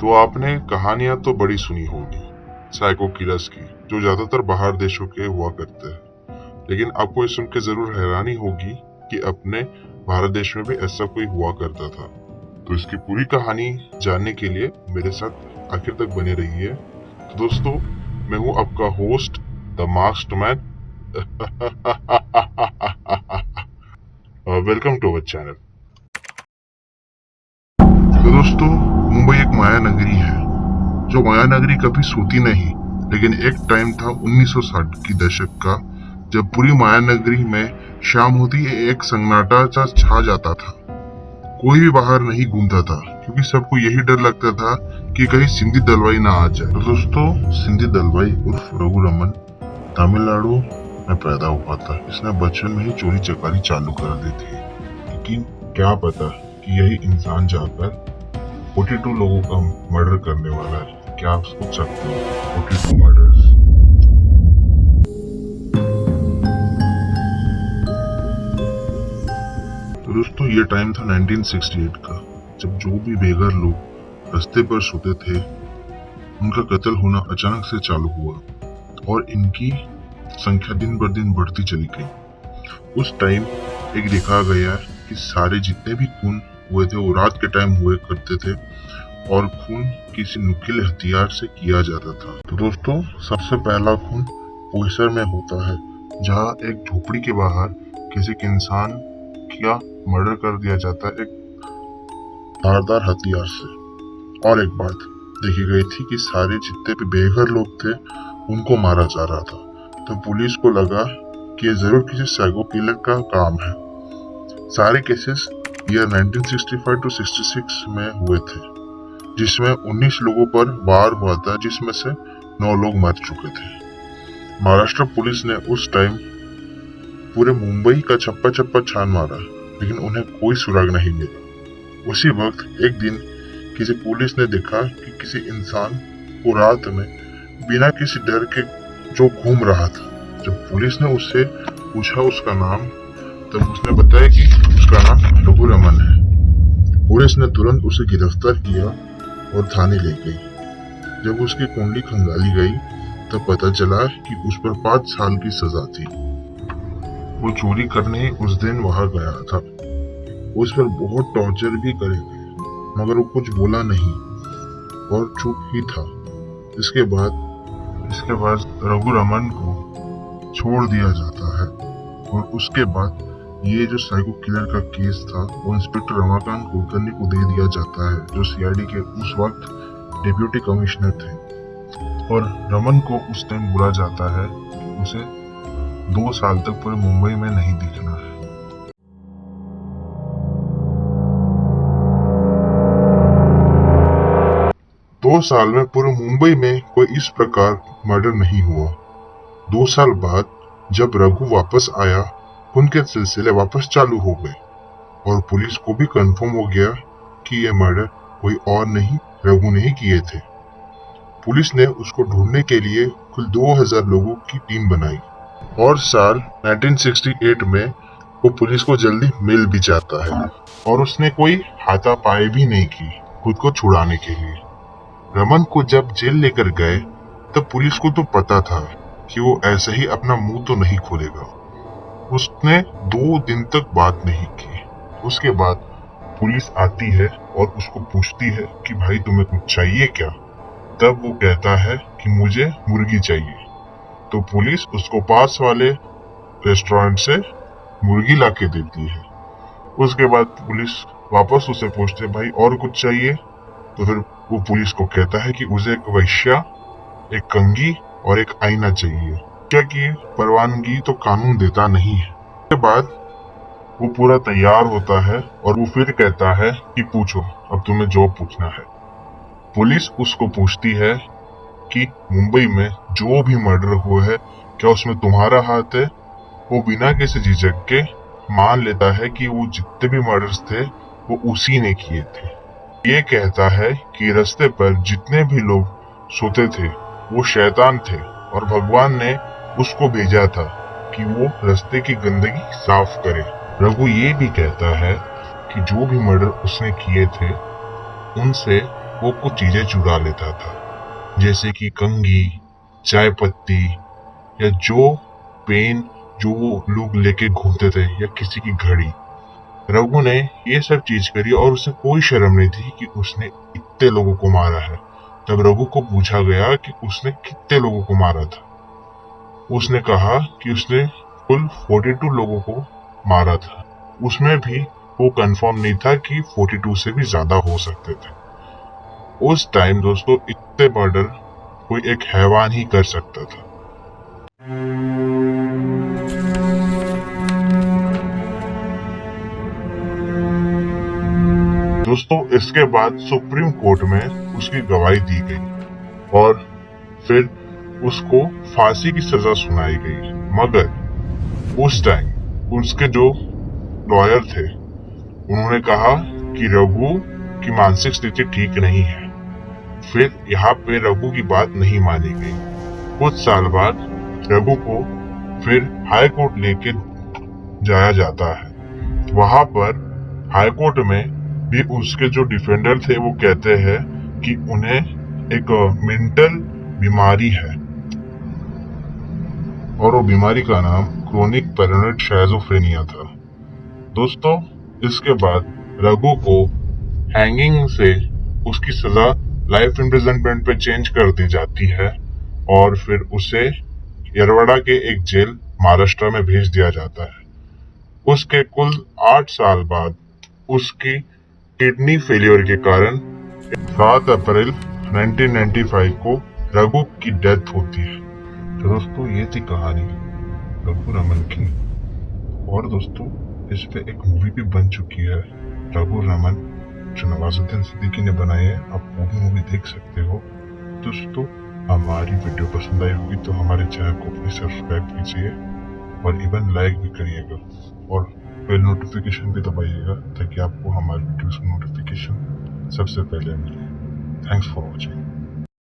तो आपने कहानियां तो बड़ी सुनी होगी साइको किलर्स की, जो ज्यादातर बाहर देशों के हुआ करते हैं। लेकिन आपको ये सुन के जरूर हैरानी होगी कि अपने भारत देश में भी ऐसा कोई हुआ करता था। तो इसकी पूरी कहानी जानने के लिए मेरे साथ आखिर तक बने रहिए। तो दोस्तों, मैं हूँ आपका host the Masterman. Welcome to our channel. तो दोस्तों, मुंबई एक माया नगरी है, जो माया नगरी कभी सोती नहीं। लेकिन एक टाइम था 1960 की दशक का, जब पूरी माया नगरी में शाम होती ही एक सन्नाटा सा छा जाता था। कोई भी बाहर नहीं घूमता था, क्योंकि सबको यही डर लगता था कि कहीं सिंधी दलवाई ना आ जाए। तो दोस्तों, सिंधी दलवाई उर्फ रघुरमन तमिलनाडु में पैदा हुआ था। इसने बचपन में ही चोरी चकारी चालू कर दी थी। लेकिन क्या पता कि यही इंसान जाकर 42 लोगों का मर्डर करने वाला है। क्या आप सोच सकते हो 42 मर्डर्स? तो दोस्तों, ये टाइम था 1968 का, जब जो भी बेघर लोग रास्ते पर सोते थे, उनका कत्ल होना अचानक से चालू हुआ और इनकी संख्या दिन बर दिन बढ़ती चली गई। उस टाइम एक देखा गया कि सारे जितने भी खून हुए थे वो रात के टाइम हुए करते थे और खून किसी नुकीले हथियार से किया जाता था। तो दोस्तों, सबसे पहला खून पोईसर में होता है, जहाँ एक झोपड़ी के बाहर किसी के इंसान का मर्डर कर दिया जाता है एक धारदार हथियार से। और एक बात देखी गई थी कि सारे जितने भी बेघर लोग थे उनको मारा जा रहा था। तो पुलिस को लगा कि ये जरूर किसी साइको किलर का काम है। सारे केसेस ईयर 1965 टू 66 में हुए थे, जिसमें 19 लोगों पर वार हुआ था, जिसमें से 9 लोग मर चुके थे। महाराष्ट्र पुलिस ने उस टाइम पूरे मुंबई का चप्पा चप्पा छान मारा, लेकिन उन्हें कोई सुराग नहीं मिला। उसी वक्त एक दिन किसी पुलिस ने देखा कि किसी इंसान को रात में बिना किसी डर के जो घूम रहा था। जब पुलिस ने उससे पूछा उसका नाम, तब उसने बताया कि उसका नाम रघुरमन है। पुलिस ने तुरंत उसे गिरफ्तार किया और थाने ले गई। जब उसकी कुंडली खंगाली गई, तब पता चला कि उस पर 5 साल की सजा थी। वो चोरी करने उस दिन वहां गया था। उस पर बहुत टॉर्चर भी करे गए, मगर वो कुछ बोला नहीं और चुप ही था। इसके बाद रघुरमन को छोड़ दिया जाता है और उसके बाद ये जो साइको किलर का केस था वो इंस्पेक्टर रमाकांत कुलकर्णी को दे दिया जाता है, जो सीआईडी के उस वक्त डिप्यूटी कमिश्नर थे। और रमन को उस टाइम बोला जाता है कि उसे 2 साल तक पूरे मुंबई में नहीं दिखना है। दो साल में पूरे मुंबई में कोई इस प्रकार मर्डर नहीं हुआ। 2 साल बाद जब रघु वापस आया, उनके सिलसिले वापस चालू हो गए और पुलिस को भी कंफर्म हो गया कि ये मर्डर कोई और नहीं, रघु ने ही किए थे। पुलिस ने उसको ढूंढने के लिए कुल 2000 लोगों की टीम बनाई और साल 1968 में वो पुलिस को जल्दी मिल भी जाता है और उसने कोई हाथापाई भी नहीं की खुद को छुड़ाने के लिए। रमन को जब जेल लेकर गए, तब पुलिस को तो पता था कि वो ऐसे ही अपना मुंह तो नहीं खोलेगा। उसने 2 दिन तक बात नहीं की। उसके बाद पुलिस आती है और उसको पूछती है कि भाई तुम्हें कुछ चाहिए क्या? तब वो कहता है कि मुझे मुर्गी चाहिए। तो पुलिस उसको पास वाले रेस्टोरेंट से मुर्गी लाके देती है। उसके बाद पुलिस वापस उसे पूछते भाई और कुछ चाहिए? तो फिर वो पुलिस को कहता है कि उसे एक वेश्या, एक कंघी और एक आईना चाहिए। क्या कि परवानगी तो कानून देता नहीं है। उसके बाद वो पूरा तैयार होता है और वो फिर कहता है कि पूछो, अब तुम्हें जो पूछना है। पुलिस उसको पूछती है कि मुंबई में जो भी मर्डर हुआ है, क्या उसमें तुम्हारा हाथ है? वो बिना किसी झिझक के मान लेता है कि वो जितने भी मर्डर्स थे वो उसी ने किए थे। ये कहता है कि रास्ते पर जितने भी लोग सोते थे वो शैतान थे और भगवान ने उसको भेजा था कि वो रास्ते की गंदगी साफ करे। रघु ये भी कहता है कि जो भी मर्डर उसने किए थे उनसे वो कुछ चीजें चुरा लेता था, जैसे कि कंघी, चाय पत्ती या जो पेन जो वो लोग लेके घूमते थे, या किसी की घड़ी। रघु ने ये सब चीज करी और उसे कोई शर्म नहीं थी कि उसने इतने लोगों को मारा है। तब रघु को पूछा गया कि उसने कितने लोगों को मारा था। उसने कहा कि उसने कुल 42 लोगों को मारा था। उसमें भी वो कंफर्म नहीं था कि 42 से भी ज्यादा हो सकते थे। उस टाइम दोस्तों इतने मर्डर कोई एक हैवान ही कर सकता था। दोस्तों इसके बाद सुप्रीम कोर्ट में उसकी गवाही दी गई और फिर उसको फांसी की सजा सुनाई गई। मगर उस टाइम उसके जो लॉयर थे उन्होंने कहा कि रघु की मानसिक स्थिति ठीक नहीं है। फिर यहाँ पे रघु की बात नहीं मानी गई। कुछ साल बाद रघु को फिर हाई कोर्ट लेके जाया जाता है। वहां पर हाई कोर्ट में भी उसके जो डिफेंडर थे वो कहते हैं कि उन्हें एक मेंटल बीमारी है और वो बीमारी का नाम क्रोनिक पैरानोइड शाइज़ोफ्रेनिया था। दोस्तों इसके बाद रघु को हैंगिंग से उसकी सजा लाइफ इम्प्रिजनमेंट पे चेंज कर दी जाती है और फिर उसे यरवाड़ा के एक जेल महाराष्ट्र में भेज दिया जाता है। उसके कुल 8 साल बाद उसकी किडनी फेलियर के कारण 7 अप्रैल 1995 को रघु की डेथ होती है। तो दोस्तों ये थी कहानी रघु रमन की। और दोस्तों इस पे एक मूवी भी बन चुकी है रघु रमन, जो नवाजुद्दीन सिद्दीकी ने बनाई है। आप वो भी मूवी देख सकते हो। दोस्तों हमारी वीडियो पसंद आई होगी तो हमारे चैनल को प्लीज सब्सक्राइब कीजिए और इवन लाइक भी करिएगा और बेल नोटिफिकेशन भी दबाइएगा ताकि आपको हमारे वीडियोस की नोटिफिकेशन सबसे पहले मिले। Thanks for watching.